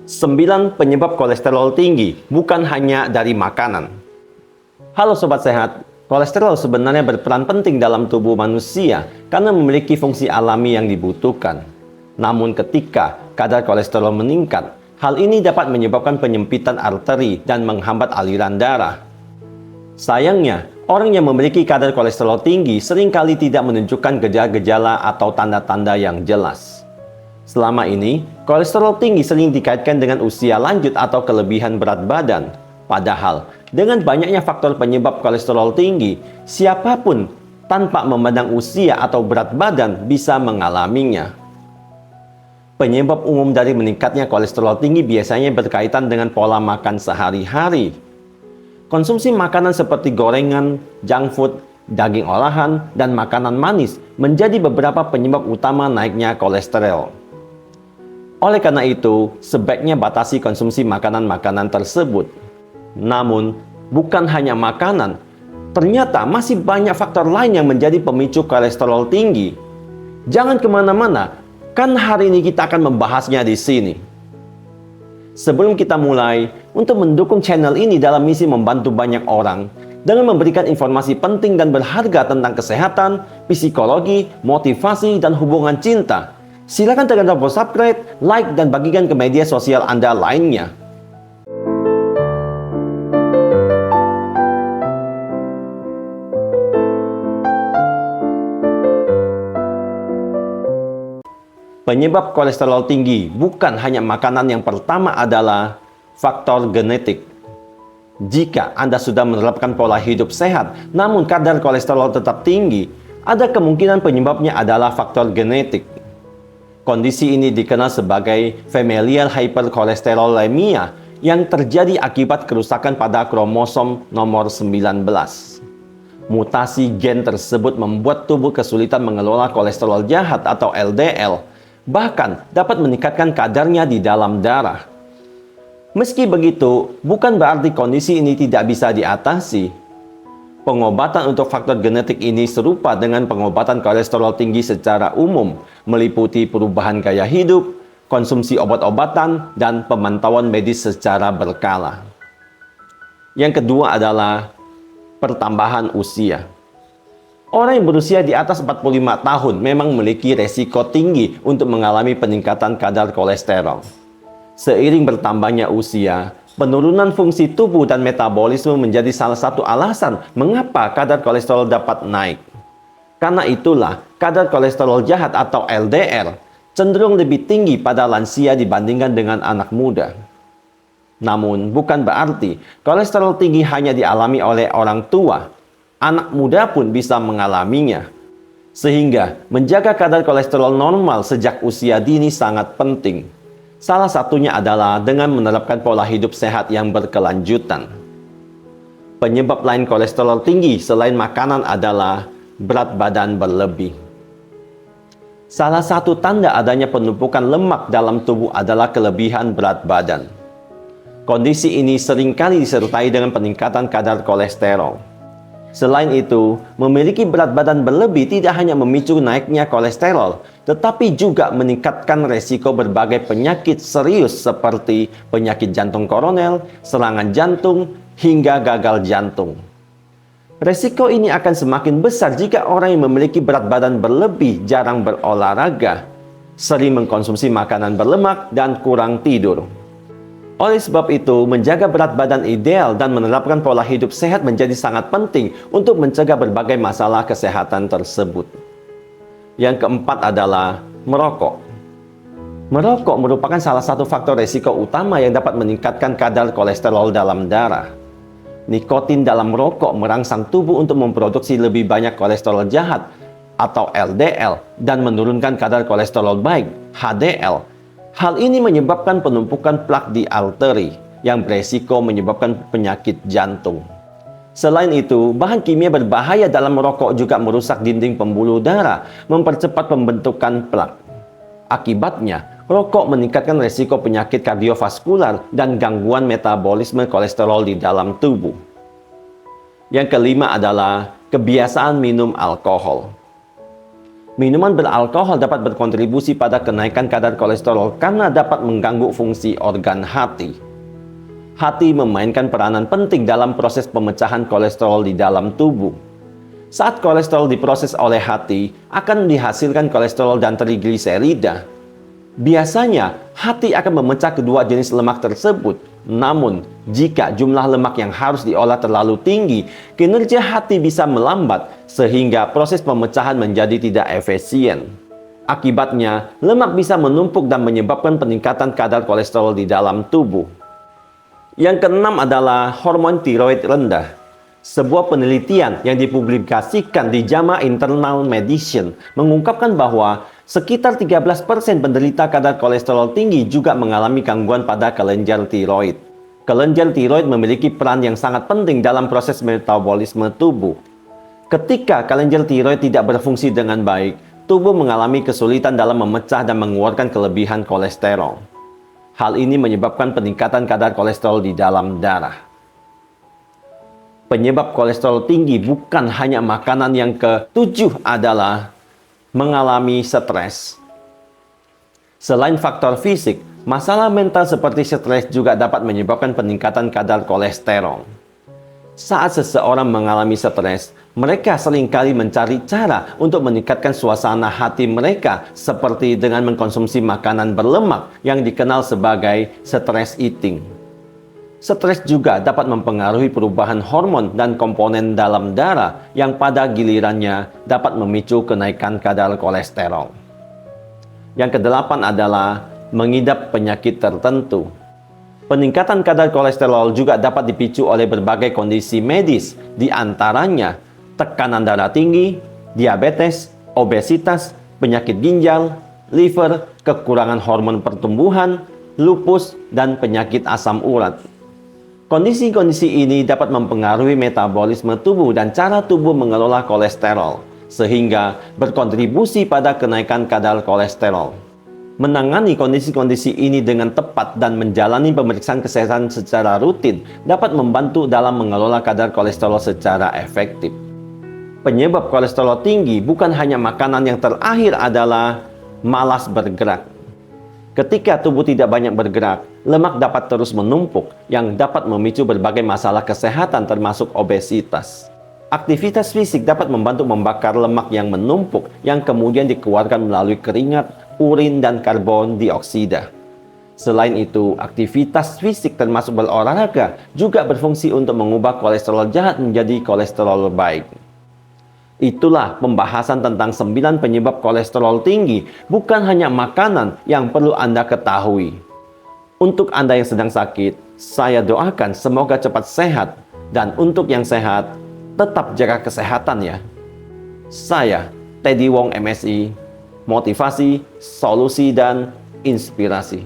9 penyebab kolesterol tinggi bukan hanya dari makanan. Halo Sobat Sehat, kolesterol sebenarnya berperan penting dalam tubuh manusia karena memiliki fungsi alami yang dibutuhkan. Namun ketika kadar kolesterol meningkat, hal ini dapat menyebabkan penyempitan arteri dan menghambat aliran darah. Sayangnya, orang yang memiliki kadar kolesterol tinggi seringkali tidak menunjukkan gejala-gejala atau tanda-tanda yang jelas. Selama ini, kolesterol tinggi sering dikaitkan dengan usia lanjut atau kelebihan berat badan. Padahal, dengan banyaknya faktor penyebab kolesterol tinggi, siapapun tanpa memandang usia atau berat badan bisa mengalaminya. Penyebab umum dari meningkatnya kolesterol tinggi biasanya berkaitan dengan pola makan sehari-hari. Konsumsi makanan seperti gorengan, junk food, daging olahan, dan makanan manis menjadi beberapa penyebab utama naiknya kolesterol. Oleh karena itu, sebaiknya batasi konsumsi makanan-makanan tersebut. Namun, bukan hanya makanan, ternyata masih banyak faktor lain yang menjadi pemicu kolesterol tinggi. Jangan kemana-mana, kan hari ini kita akan membahasnya di sini. Sebelum kita mulai, untuk mendukung channel ini dalam misi membantu banyak orang, dengan memberikan informasi penting dan berharga tentang kesehatan, psikologi, motivasi, dan hubungan cinta, silakan tekan tombol subscribe, like, dan bagikan ke media sosial Anda lainnya. Penyebab kolesterol tinggi bukan hanya makanan. Yang pertama adalah faktor genetik. Jika Anda sudah menerapkan pola hidup sehat, namun kadar kolesterol tetap tinggi, ada kemungkinan penyebabnya adalah faktor genetik. Kondisi ini dikenal sebagai familial hypercholesterolemia yang terjadi akibat kerusakan pada kromosom nomor 19. Mutasi gen tersebut membuat tubuh kesulitan mengelola kolesterol jahat atau LDL, bahkan dapat meningkatkan kadarnya di dalam darah. Meski begitu, bukan berarti kondisi ini tidak bisa diatasi. Pengobatan untuk faktor genetik ini serupa dengan pengobatan kolesterol tinggi secara umum, meliputi perubahan gaya hidup, konsumsi obat-obatan, dan pemantauan medis secara berkala. Yang kedua adalah pertambahan usia. Orang yang berusia di atas 45 tahun memang memiliki resiko tinggi untuk mengalami peningkatan kadar kolesterol. Seiring bertambahnya usia, penurunan fungsi tubuh dan metabolisme menjadi salah satu alasan mengapa kadar kolesterol dapat naik. Karena itulah, kadar kolesterol jahat atau LDL cenderung lebih tinggi pada lansia dibandingkan dengan anak muda. Namun, bukan berarti kolesterol tinggi hanya dialami oleh orang tua. Anak muda pun bisa mengalaminya. Sehingga, menjaga kadar kolesterol normal sejak usia dini sangat penting. Salah satunya adalah dengan menerapkan pola hidup sehat yang berkelanjutan. Penyebab lain kolesterol tinggi selain makanan adalah berat badan berlebih. Salah satu tanda adanya penumpukan lemak dalam tubuh adalah kelebihan berat badan. Kondisi ini seringkali disertai dengan peningkatan kadar kolesterol. Selain itu, memiliki berat badan berlebih tidak hanya memicu naiknya kolesterol, tetapi juga meningkatkan resiko berbagai penyakit serius seperti penyakit jantung koroner, serangan jantung, hingga gagal jantung. Resiko ini akan semakin besar jika orang yang memiliki berat badan berlebih jarang berolahraga, sering mengkonsumsi makanan berlemak, dan kurang tidur. Oleh sebab itu, menjaga berat badan ideal dan menerapkan pola hidup sehat menjadi sangat penting untuk mencegah berbagai masalah kesehatan tersebut. Yang keempat adalah merokok. Merokok merupakan salah satu faktor resiko utama yang dapat meningkatkan kadar kolesterol dalam darah. Nikotin dalam merokok merangsang tubuh untuk memproduksi lebih banyak kolesterol jahat atau LDL dan menurunkan kadar kolesterol baik HDL. Hal ini menyebabkan penumpukan plak di arteri yang beresiko menyebabkan penyakit jantung. Selain itu, bahan kimia berbahaya dalam merokok juga merusak dinding pembuluh darah, mempercepat pembentukan plak. Akibatnya, rokok meningkatkan resiko penyakit kardiovaskular dan gangguan metabolisme kolesterol di dalam tubuh. Yang kelima adalah kebiasaan minum alkohol. Minuman beralkohol dapat berkontribusi pada kenaikan kadar kolesterol karena dapat mengganggu fungsi organ hati. Hati memainkan peranan penting dalam proses pemecahan kolesterol di dalam tubuh. Saat kolesterol diproses oleh hati, akan dihasilkan kolesterol dan trigliserida. Biasanya, hati akan memecah kedua jenis lemak tersebut. Namun, jika jumlah lemak yang harus diolah terlalu tinggi, kinerja hati bisa melambat sehingga proses pemecahan menjadi tidak efisien. Akibatnya, lemak bisa menumpuk dan menyebabkan peningkatan kadar kolesterol di dalam tubuh. Yang keenam adalah hormon tiroid rendah. Sebuah penelitian yang dipublikasikan di JAMA Internal Medicine mengungkapkan bahwa sekitar 13% penderita kadar kolesterol tinggi juga mengalami gangguan pada kelenjar tiroid. Kelenjar tiroid memiliki peran yang sangat penting dalam proses metabolisme tubuh. Ketika kelenjar tiroid tidak berfungsi dengan baik, tubuh mengalami kesulitan dalam memecah dan mengeluarkan kelebihan kolesterol. Hal ini menyebabkan peningkatan kadar kolesterol di dalam darah. Penyebab kolesterol tinggi bukan hanya makanan. Yang ketujuh adalah mengalami stres. Selain faktor fisik, masalah mental seperti stres juga dapat menyebabkan peningkatan kadar kolesterol. Saat seseorang mengalami stres, mereka seringkali mencari cara untuk meningkatkan suasana hati mereka, seperti dengan mengkonsumsi makanan berlemak yang dikenal sebagai stress eating. Stres juga dapat mempengaruhi perubahan hormon dan komponen dalam darah yang pada gilirannya dapat memicu kenaikan kadar kolesterol. Yang kedelapan adalah mengidap penyakit tertentu. Peningkatan kadar kolesterol juga dapat dipicu oleh berbagai kondisi medis, di antaranya tekanan darah tinggi, diabetes, obesitas, penyakit ginjal, liver, kekurangan hormon pertumbuhan, lupus, dan penyakit asam urat. Kondisi-kondisi ini dapat mempengaruhi metabolisme tubuh dan cara tubuh mengelola kolesterol, sehingga berkontribusi pada kenaikan kadar kolesterol. Menangani kondisi-kondisi ini dengan tepat dan menjalani pemeriksaan kesehatan secara rutin dapat membantu dalam mengelola kadar kolesterol secara efektif. Penyebab kolesterol tinggi bukan hanya makanan. Yang terakhir adalah malas bergerak. Ketika tubuh tidak banyak bergerak, lemak dapat terus menumpuk yang dapat memicu berbagai masalah kesehatan termasuk obesitas. Aktivitas fisik dapat membantu membakar lemak yang menumpuk yang kemudian dikeluarkan melalui keringat, urin, dan karbon dioksida. Selain itu, aktivitas fisik termasuk berolahraga juga berfungsi untuk mengubah kolesterol jahat menjadi kolesterol baik. Itulah pembahasan tentang 9 penyebab kolesterol tinggi, bukan hanya makanan yang perlu Anda ketahui. Untuk Anda yang sedang sakit, saya doakan semoga cepat sehat, dan untuk yang sehat, tetap jaga kesehatan ya. Saya, Teddy Wong MSI, motivasi, solusi, dan inspirasi.